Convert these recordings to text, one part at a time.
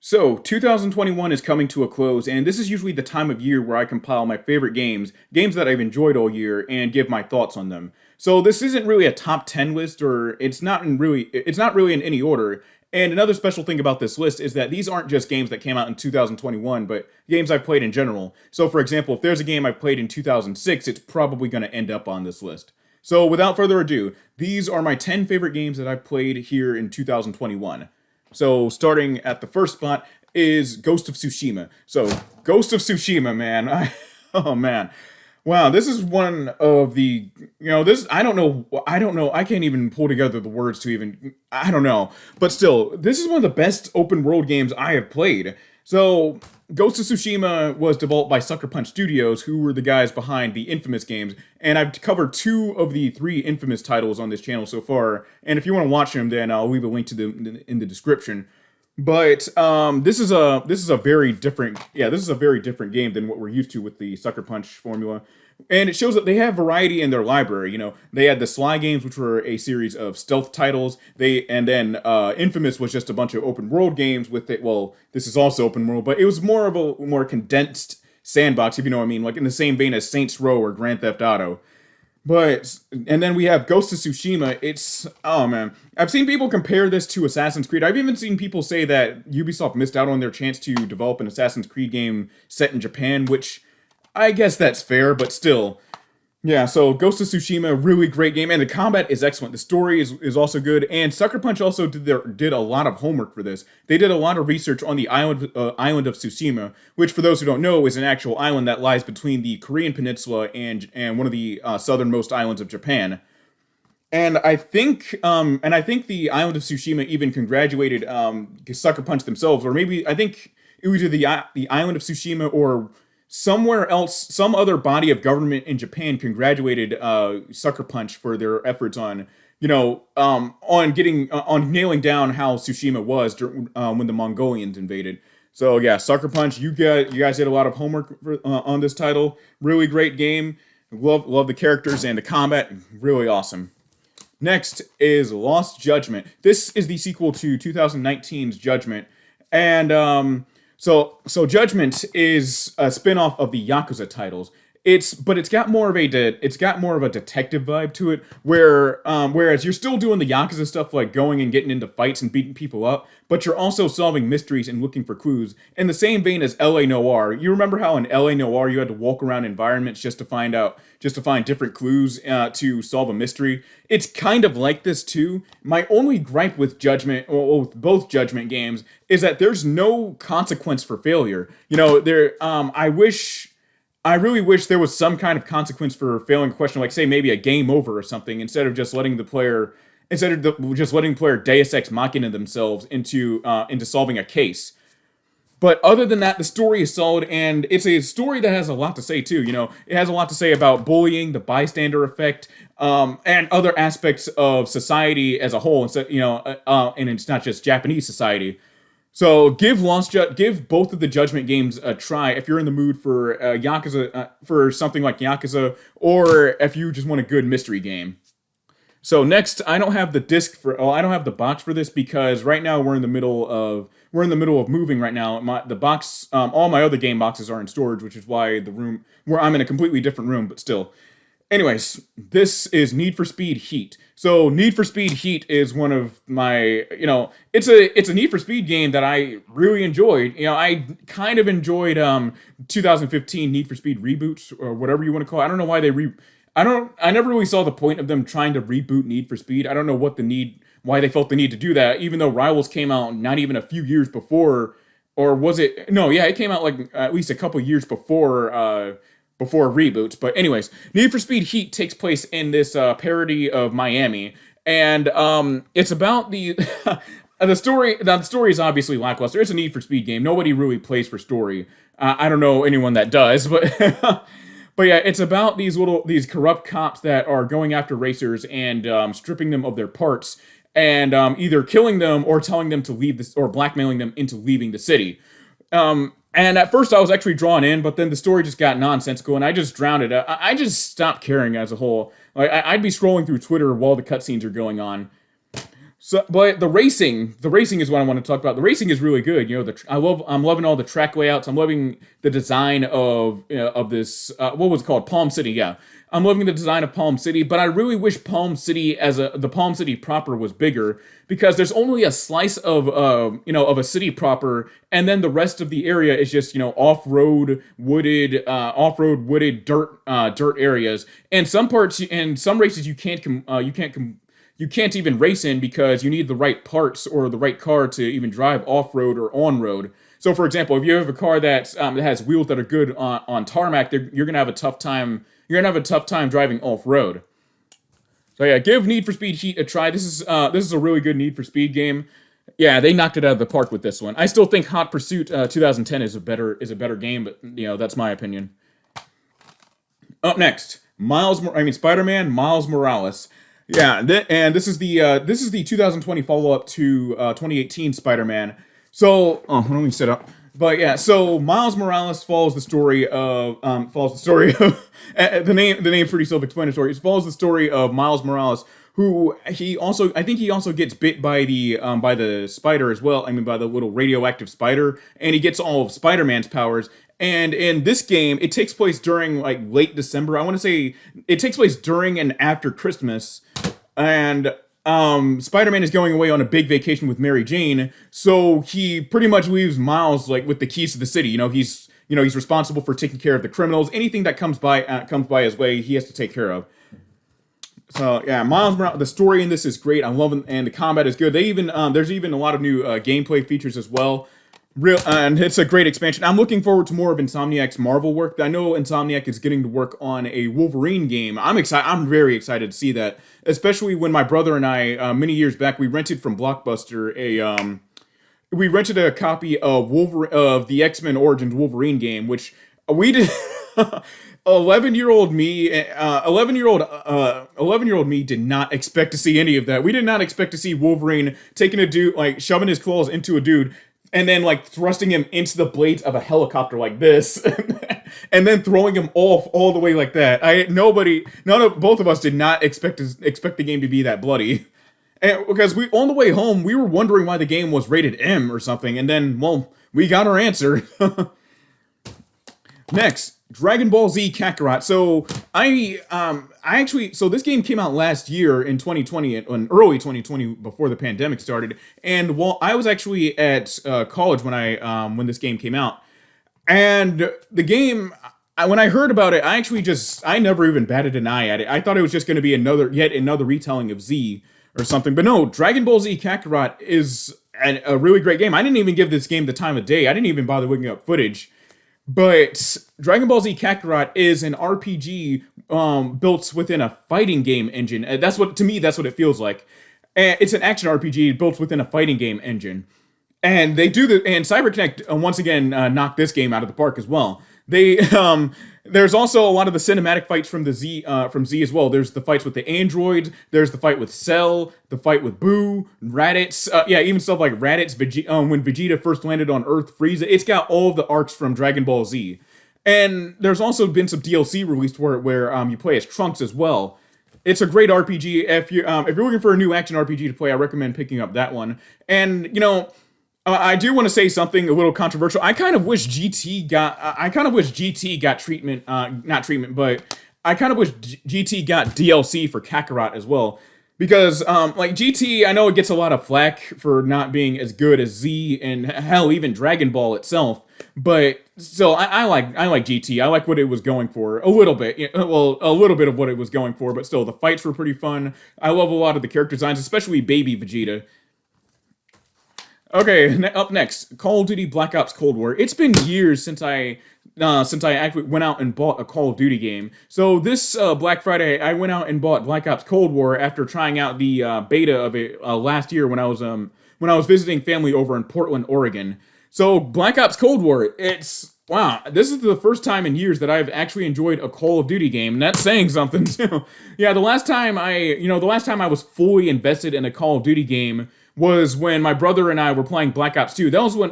So, 2021 is coming to a close, and this is usually the time of year where I compile my favorite games that I've enjoyed all year, and give my thoughts on them. So, this isn't really a top 10 list, or it's not really in any order. And another special thing about this list is that these aren't just games that came out in 2021, but games I've played in general. So, for example, if there's a game I've played in 2006, it's probably going to end up on this list. So, without further ado, these are my 10 favorite games that I've played here in 2021. So starting at the first spot is Ghost of Tsushima. So Ghost of Tsushima, man. Oh man. Wow, this is one of the this I don't know I can't even pull together the words to even I don't know. But still, this is one of the best open world games I have played. So Ghost of Tsushima was developed by Sucker Punch Studios, who were the guys behind the Infamous games, and I've covered two of the three Infamous titles on this channel so far. And if you want to watch them, then I'll leave a link to them in the description. But this is a very different this is a very different game than what we're used to with the Sucker Punch formula. And it shows that they have variety in their library. They had the Sly games, which were a series of stealth titles. And then Infamous was just a bunch of open world games with it. Well, this is also open world, but it was more of a more condensed sandbox, if you know what I mean, like in the same vein as Saints Row or Grand Theft Auto. And then we have Ghost of Tsushima. Oh man, I've seen people compare this to Assassin's Creed. I've even seen people say that Ubisoft missed out on their chance to develop an Assassin's Creed game set in Japan, which I guess that's fair, but still. Yeah, so Ghost of Tsushima, really great game, and the combat is excellent. The story is also good, and Sucker Punch also did a lot of homework for this. They did a lot of research on the island of Tsushima, which, for those who don't know, is an actual island that lies between the Korean Peninsula and one of the southernmost islands of Japan. And I think the island of Tsushima even congratulated Sucker Punch themselves, or maybe I think it was either the island of Tsushima or somewhere else, some other body of government in Japan congratulated Sucker Punch for their efforts on, on nailing down how Tsushima was when the Mongolians invaded. So yeah, Sucker Punch, you guys did a lot of homework on this title. Really great game. Love the characters and the combat. Really awesome. Next is Lost Judgment. This is the sequel to 2019's Judgment, and so Judgment is a spin-off of the Yakuza titles. It's got more of a detective vibe to it, whereas you're still doing the Yakuza stuff like going and getting into fights and beating people up, but you're also solving mysteries and looking for clues in the same vein as L.A. Noire. You remember how in L.A. Noire you had to walk around environments just to find different clues to solve a mystery? It's kind of like this too. My only gripe with Judgment, or with both Judgment games, is that there's no consequence for failure. I really wish there was some kind of consequence for failing a question, like say maybe a game over or something, just letting the player Deus Ex Machina themselves into solving a case. But other than that, the story is solid, and it's a story that has a lot to say too. It has a lot to say about bullying, the bystander effect, and other aspects of society as a whole. And it's not just Japanese society. So give both of the Judgment games a try if you're in the mood for Yakuza, for something like Yakuza, or if you just want a good mystery game. So next, I don't have the box for this because right now we're in the middle of moving right now. All my other game boxes are in storage, which is why where I'm in a completely different room, but still. Anyways, this is Need for Speed Heat. So Need for Speed Heat is one of my, it's a Need for Speed game that I really enjoyed. I kind of enjoyed 2015 Need for Speed reboots or whatever you want to call it. I don't know why I never really saw the point of them trying to reboot Need for Speed. I don't know why they felt the need to do that, even though Rivals came out not even a few years before, or was it? No, yeah, it came out like at least a couple years before reboots. But anyways, Need for Speed Heat takes place in this parody of Miami, and it's about the the story. The story is obviously lackluster. It's a Need for Speed game. Nobody really plays for story. I don't know anyone that does, but but yeah, it's about these corrupt cops that are going after racers and stripping them of their parts, and either killing them or telling them to leave this, or blackmailing them into leaving the city. And at first I was actually drawn in, but then the story just got nonsensical, and I just drowned it. I just stopped caring as a whole. Like I'd be scrolling through Twitter while the cutscenes are going on. So, but the racing is what I want to talk about. The racing is really good. You know, I'm loving all the track layouts. I'm loving the design of this. What was it called? Palm City. Yeah, I'm loving the design of Palm City. But I really wish Palm City the Palm City proper was bigger because there's only a slice of of a city proper, and then the rest of the area is just off road wooded dirt areas. And some parts and some races you can't even race in because you need the right parts or the right car to even drive off road or on road. So, for example, if you have a car that has wheels that are good on tarmac, you're gonna have a tough time. You're gonna have a tough time driving off road. So yeah, give Need for Speed Heat a try. This is a really good Need for Speed game. Yeah, they knocked it out of the park with this one. I still think Hot Pursuit 2010 is a better game, but that's my opinion. Up next, Spider-Man Miles Morales. Yeah, and this is the 2020 follow up to 2018 Spider-Man. So, let me set up. But yeah, so Miles Morales follows the story of the name's pretty self-explanatory. It follows the story of Miles Morales, who I think he also gets bit by the spider as well. I mean, by the little radioactive spider, and he gets all of Spider-Man's powers. And in this game, it takes place during like late December. I want to say it takes place during and after Christmas, and Spider-Man is going away on a big vacation with Mary Jane. So he pretty much leaves Miles like with the keys to the city. He's responsible for taking care of the criminals. Anything that comes by his way, he has to take care of. So yeah, Miles Morales. The story in this is great. I'm loving, and the combat is good. They even there's even a lot of new gameplay features as well. And it's a great expansion. I'm looking forward to more of Insomniac's Marvel work. I know Insomniac is getting to work on a Wolverine game. I'm excited. I'm very excited to see that, especially when my brother and I, many years back, we rented from Blockbuster we rented a copy of the X-Men Origins Wolverine game, which we did. 11-year-old me, 11-year-old me did not expect to see any of that. We did not expect to see Wolverine taking a dude, like shoving his claws into a dude, and then like thrusting him into the blades of a helicopter like this, and then throwing him off all the way like that. Both of us did not expect the game to be that bloody. And because on the way home, we were wondering why the game was rated M or something, and then, well, we got our answer. Next, Dragon Ball Z Kakarot. So so this game came out last year in 2020, in early 2020, before the pandemic started. And while I was actually at college when this game came out, and the game, when I heard about it, I never even batted an eye at it. I thought it was just going to be yet another retelling of Z or something. But no, Dragon Ball Z Kakarot is a really great game. I didn't even give this game the time of day. I didn't even bother looking up footage. But Dragon Ball Z Kakarot is an RPG built within a fighting game engine. That's what it feels like. And it's an action RPG built within a fighting game engine. And and CyberConnect once again knocked this game out of the park as well. There's also a lot of the cinematic fights from Z as well. There's the fights with the androids. There's the fight with Cell. The fight with Boo, Raditz. Even stuff like Raditz. When Vegeta first landed on Earth, Frieza. It's got all of the arcs from Dragon Ball Z. And there's also been some DLC released where you play as Trunks as well. It's a great RPG. If you're looking for a new action RPG to play, I recommend picking up that one. And I do want to say something a little controversial. I kind of wish GT got treatment, not treatment, but I kind of wish GT got DLC for Kakarot as well. Because, like, GT, I know it gets a lot of flack for not being as good as Z and hell, even Dragon Ball itself. But still, I like GT. I like what it was going for a little bit. Well, a little bit of what it was going for, but still, the fights were pretty fun. I love a lot of the character designs, especially Baby Vegeta. Okay, up next, Call of Duty Black Ops Cold War. It's been years since I actually went out and bought a Call of Duty game. So this Black Friday, I went out and bought Black Ops Cold War after trying out the beta of it last year when I was visiting family over in Portland, Oregon. So Black Ops Cold War, wow, this is the first time in years that I've actually enjoyed a Call of Duty game, and that's saying something too. Yeah, the last time I was fully invested in a Call of Duty game was when my brother and I were playing Black Ops 2. That was when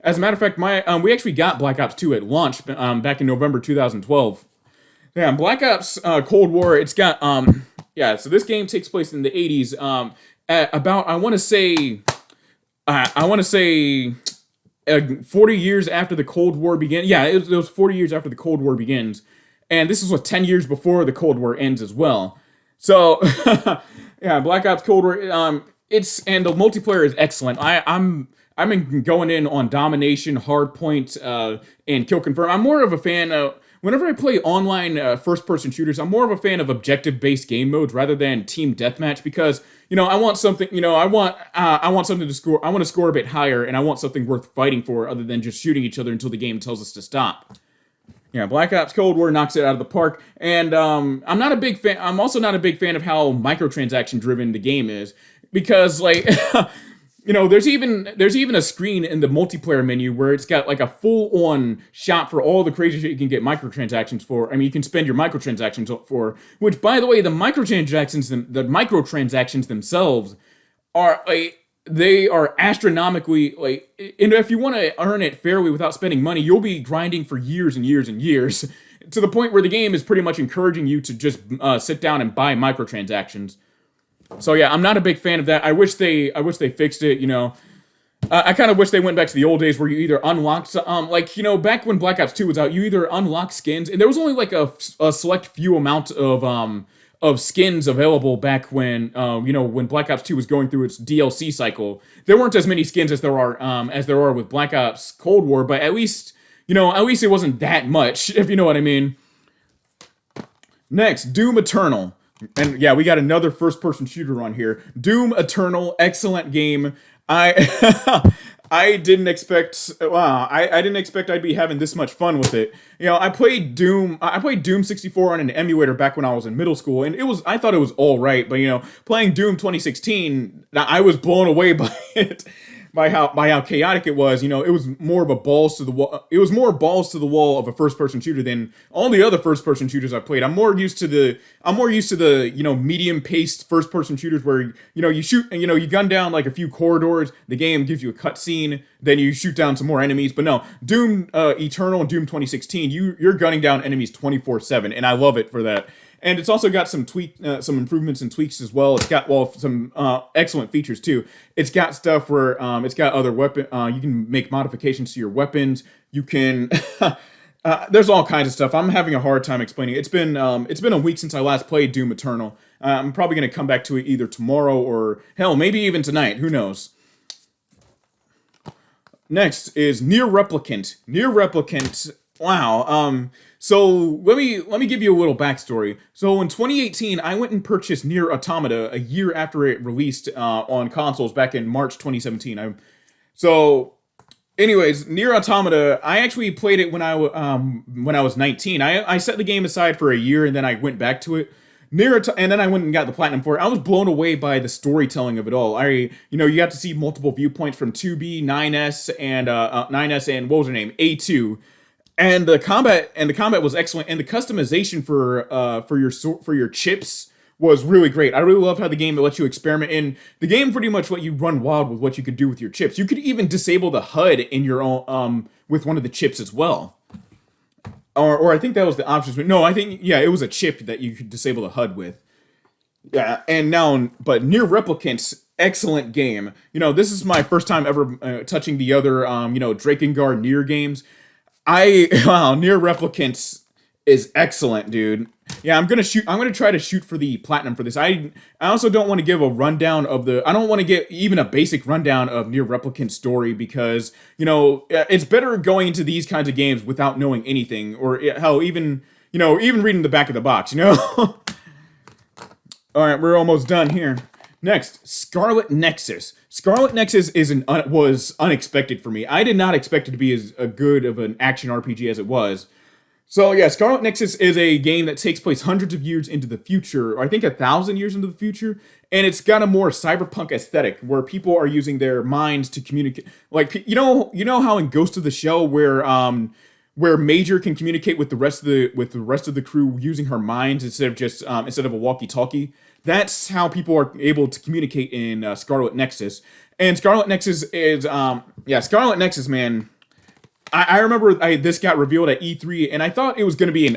as a matter of fact, we actually got Black Ops 2 at launch back in November 2012. Yeah, Black Ops Cold War. It's got so this game takes place in the 80s. about I want to say 40 years after the Cold War began. Yeah, it was 40 years after the Cold War begins, and this is what 10 years before the Cold War ends as well. So, yeah, Black Ops Cold War. It's and the multiplayer is excellent. I'm going in on domination, hardpoint, and kill confirm. I'm more of a fan of whenever I play online first-person shooters. I'm more of a fan of objective-based game modes rather than team deathmatch because I want something. I want something to score. I want to score a bit higher, and I want something worth fighting for, other than just shooting each other until the game tells us to stop. Yeah, Black Ops Cold War knocks it out of the park, and I'm not a big fan. I'm also not a big fan of how microtransaction driven the game is because there's even a screen in the multiplayer menu where it's got like a full-on shop for all the crazy shit you can get microtransactions for. I mean, you can spend your microtransactions for, which, by the way, the microtransactions themselves are they are astronomically and if you want to earn it fairly without spending money, you'll be grinding for years and years and years to the point where the game is pretty much encouraging you to just sit down and buy microtransactions. So yeah, I'm not a big fan of that. I wish they fixed it. I kind of wish they went back to the old days where you either unlocked, back when Black Ops 2 was out, you either unlocked skins, and there was only like a select few amount of skins available back when when Black Ops 2 was going through its DLC cycle. There weren't as many skins as there are with Black Ops Cold War, but at least it wasn't that much, if you know what I mean. Next, Doom Eternal. And yeah, we got another first-person shooter on here. Doom Eternal, excellent game. I didn't expect. Wow, I didn't expect I'd be having this much fun with it. I played Doom. I played Doom 64 on an emulator back when I was in middle school, and I thought it was all right. But playing Doom 2016, I was blown away by it. By how chaotic it was. It was more of a balls to the wall. It was more balls to the wall of a first-person shooter than all the other first-person shooters I've played. I'm more used to the medium-paced first-person shooters where you shoot and you gun down like a few corridors. The game gives you a cutscene, then you shoot down some more enemies. But no, Doom Eternal and Doom 2016, you're gunning down enemies 24/7, and I love it for that. And it's also got some improvements and tweaks as well. It's got some excellent features too. It's got stuff where it's got other weapon. You can make modifications to your weapons. You can. There's all kinds of stuff. I'm having a hard time explaining. It's been a week since I last played Doom Eternal. I'm probably gonna come back to it either tomorrow or hell, maybe even tonight. Who knows? Next is Nier Replicant. Nier Replicant. Wow. So let me give you a little backstory. So in 2018, I went and purchased Nier Automata a year after it released on consoles back in March 2017. Anyways, Nier Automata, I actually played it when I was 19. I set the game aside for a year and then I went back to it. And then I went and got the platinum for it. I was blown away by the storytelling of it all. You got to see multiple viewpoints from 2B, 9S, and 9S, and what was her name, A2. And the combat was excellent, and the customization for your chips was really great. I really loved how the game lets you experiment, and the game pretty much let you run wild with what you could do with your chips. You could even disable the HUD in your own with one of the chips as well, or I think that was the options. No, I think it was a chip that you could disable the HUD with. Yeah, but Nier Replicant's excellent game. This is my first time ever touching the other Drakengard Nier games. Nier Replicant is excellent, dude. Yeah, I'm gonna try to shoot for the platinum for this. I also don't want to give a rundown of I don't want to get even a basic rundown of Nier Replicant's story because it's better going into these kinds of games without knowing anything, or hell, even reading the back of the box. All right, we're almost done here. Next, Scarlet Nexus. Scarlet Nexus was unexpected for me. I did not expect it to be as good of an action RPG as it was. So yeah, Scarlet Nexus is a game that takes place hundreds of years into the future, or I think 1,000 years into the future, and it's got a more cyberpunk aesthetic where people are using their minds to communicate. Like how in Ghost of the Shell where Major can communicate with the rest of the crew using her mind instead of a walkie-talkie. That's how people are able to communicate in Scarlet Nexus. And Scarlet Nexus is Scarlet Nexus, man. I remember this got revealed at E3, and I thought it was going to be an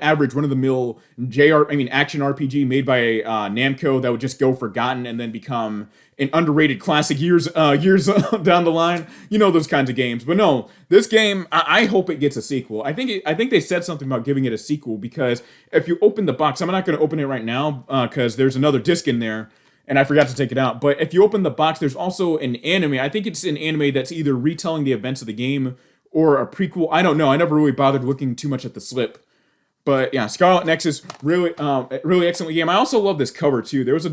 average run of the mill action RPG made by Namco that would just go forgotten and then become an underrated classic years down the line. You know, those kinds of games. But no, this game, I hope it gets a sequel. I think they said something about giving it a sequel, because if you open the box, I'm not going to open it right now because there's another disc in there. And I forgot to take it out. But if you open the box, there's also an anime. I think it's an anime that's either retelling the events of the game or a prequel. I don't know. I never really bothered looking too much at the slip. But yeah, Scarlet Nexus, really excellent game. I also love this cover too. There was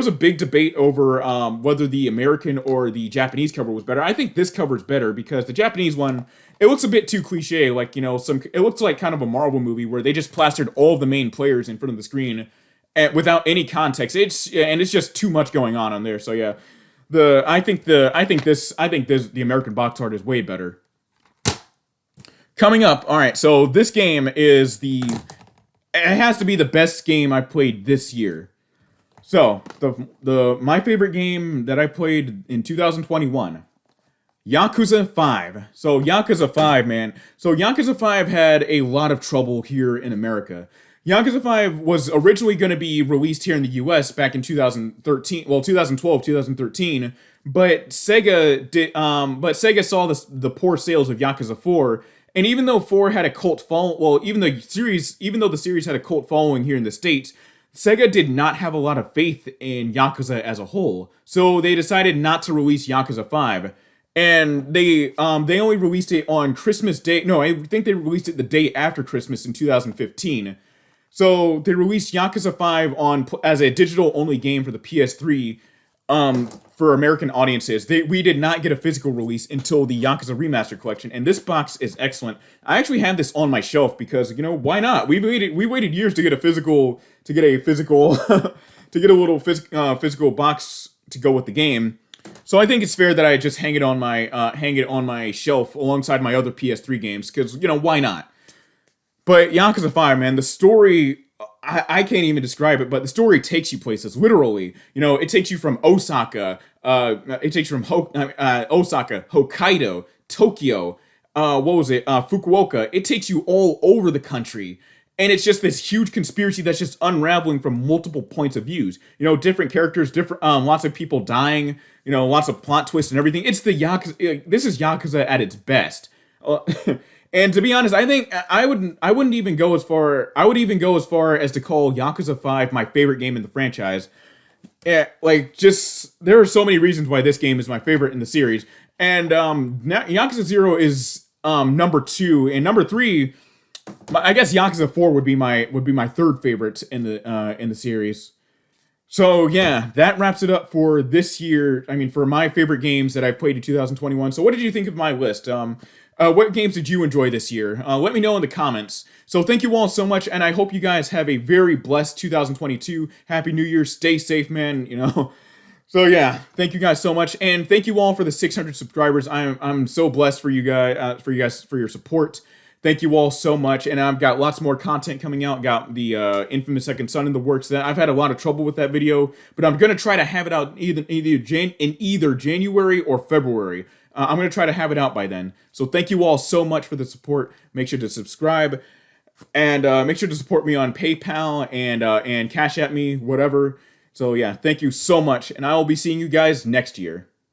a big debate over whether the American or the Japanese cover was better. I think this cover is better because the Japanese one, it looks a bit too cliche. Like, it looks like kind of a Marvel movie where they just plastered all of the main players in front of the screen without any context. It's just too much going on there. So yeah, I think the American box art is way better. Coming up, all right. So this game it has to be the best game I've played this year. So my favorite game that I played in 2021, Yakuza 5. So Yakuza 5, man. So Yakuza 5 had a lot of trouble here in America. Yakuza 5 was originally going to be released here in the US back in 2013, 2012, 2013, but Sega saw the poor sales of Yakuza 4, and even though 4 had a cult following, even though the series had a cult following here in the States, Sega did not have a lot of faith in Yakuza as a whole, so they decided not to release Yakuza 5. And they only released it on Christmas Day. No, I think they released it the day after Christmas in 2015. So they released Yakuza 5 as a digital-only game for the PS3 for American audiences. We did not get a physical release until the Yakuza Remastered Collection, and this box is excellent. I actually have this on my shelf because, why not? We waited years to get a physical to get a little physical box to go with the game. So I think it's fair that I just hang it on my shelf alongside my other PS3 games because, why not? But Yakuza 5, man, the story, I can't even describe it, but the story takes you places, literally. It takes you from Osaka, Hokkaido, Tokyo, Fukuoka. It takes you all over the country. And it's just this huge conspiracy that's just unraveling from multiple points of views. Different characters, lots of people dying, lots of plot twists and everything. It's the Yakuza, this is Yakuza at its best. And to be honest, I think I would even go as far as to call Yakuza 5 my favorite game in the franchise. Yeah, there are so many reasons why this game is my favorite in the series. And Yakuza 0 is number 2, and number 3, I guess Yakuza 4 would be my third favorite in the series. So yeah, that wraps it up for this year. For my favorite games that I've played in 2021. So what did you think of my list? What games did you enjoy this year? Let me know in the comments. So thank you all so much, and I hope you guys have a very blessed 2022. Happy New Year. Stay safe, man. So yeah, thank you guys so much, and thank you all for the 600 subscribers. I'm so blessed for you guys, for your support. Thank you all so much, and I've got lots more content coming out. Got the Infamous Second Son in the works. That I've had a lot of trouble with that video, but I'm gonna try to have it out in either January or February. I'm gonna try to have it out by then. So thank you all so much for the support. Make sure to subscribe, and make sure to support me on PayPal and Cash at me, whatever. So yeah, thank you so much, and I will be seeing you guys next year.